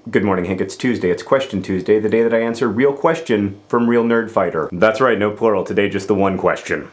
Good morning, Hank. It's Tuesday. It's Question Tuesday, the day that I answer real question from real nerd fighter. That's right, no plural. Today, just the one question.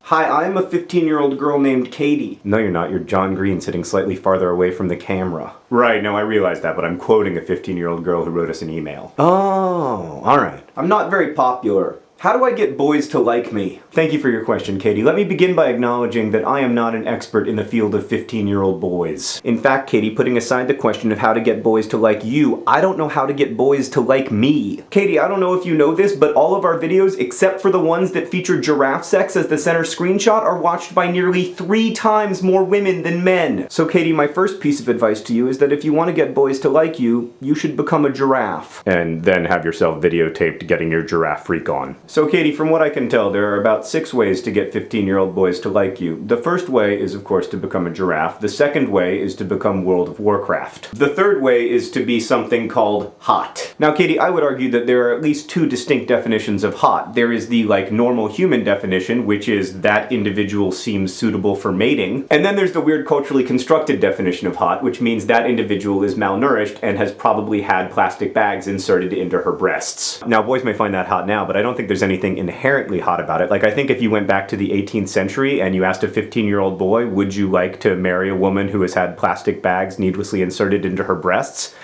Hi, I'm a 15-year-old girl named Katie. No, you're not. You're John Green sitting slightly farther away from the camera. Right, no, I realize that, but I'm quoting a 15-year-old girl who wrote us an email. Oh, alright. I'm not very popular. How do I get boys to like me? Thank you for your question, Katie. Let me begin by acknowledging that I am not an expert in the field of 15-year-old boys. In fact, Katie, putting aside the question of how to get boys to like you, I don't know how to get boys to like me. Katie, I don't know if you know this, but all of our videos, except for the ones that feature giraffe sex as the center screenshot, are watched by nearly 3 times more women than men. So Katie, my first piece of advice to you is that if you want to get boys to like you, you should become a giraffe. And then have yourself videotaped getting your giraffe freak on. So Katie, from what I can tell, there are about 6 ways to get 15-year-old boys to like you. The first way is, of course, to become a giraffe. The second way is to become World of Warcraft. The third way is to be something called hot. Now, Katie, I would argue that there are at least 2 distinct definitions of hot. There is the, normal human definition, which is that individual seems suitable for mating. And then there's the weird culturally constructed definition of hot, which means that individual is malnourished and has probably had plastic bags inserted into her breasts. Now, boys may find that hot now, but I don't think there's anything inherently hot about it. I think if you went back to the 18th century and you asked a 15-year-old boy, would you like to marry a woman who has had plastic bags needlessly inserted into her breasts?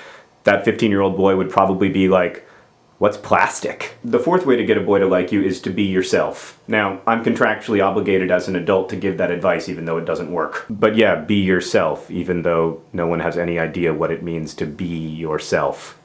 That 15-year-old boy would probably be like, what's plastic? The fourth way to get a boy to like you is to be yourself. Now, I'm contractually obligated as an adult to give that advice even though it doesn't work. But yeah, be yourself, even though no one has any idea what it means to be yourself.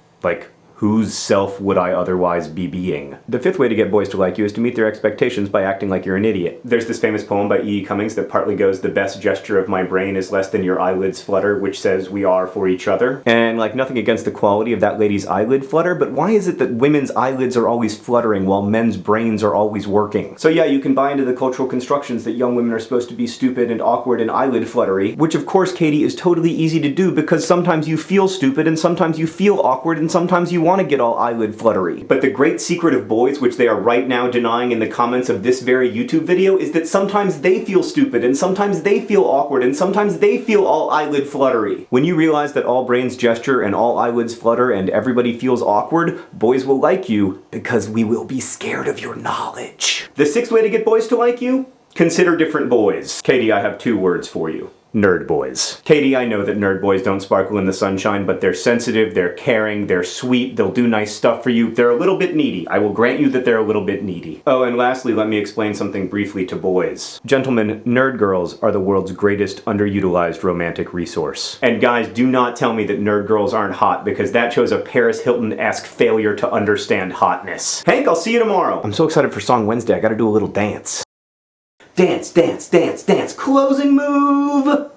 Whose self would I otherwise be being? The fifth way to get boys to like you is to meet their expectations by acting like you're an idiot. There's this famous poem by Cummings that partly goes, "The best gesture of my brain is less than your eyelids flutter," which says we are for each other. And nothing against the quality of that lady's eyelid flutter, but why is it that women's eyelids are always fluttering while men's brains are always working? So yeah, you can buy into the cultural constructions that young women are supposed to be stupid and awkward and eyelid fluttery, which of course, Katie, is totally easy to do because sometimes you feel stupid and sometimes you feel awkward and sometimes you want to get all eyelid fluttery. But the great secret of boys, which they are right now denying in the comments of this very YouTube video, is that sometimes they feel stupid and sometimes they feel awkward and sometimes they feel all eyelid fluttery. When you realize that all brains gesture and all eyelids flutter and everybody feels awkward, boys will like you because we will be scared of your knowledge. The sixth way to get boys to like you? Consider different boys. Katie, I have 2 words for you. Nerd boys. Katie, I know that nerd boys don't sparkle in the sunshine, but they're sensitive, they're caring, they're sweet, they'll do nice stuff for you. They're a little bit needy. I will grant you that they're a little bit needy. Oh, and lastly, let me explain something briefly to boys. Gentlemen, nerd girls are the world's greatest underutilized romantic resource. And guys, do not tell me that nerd girls aren't hot, because that shows a Paris Hilton-esque failure to understand hotness. Hank, I'll see you tomorrow. I'm so excited for Song Wednesday, I gotta do a little dance. Dance, dance, dance, dance, closing move!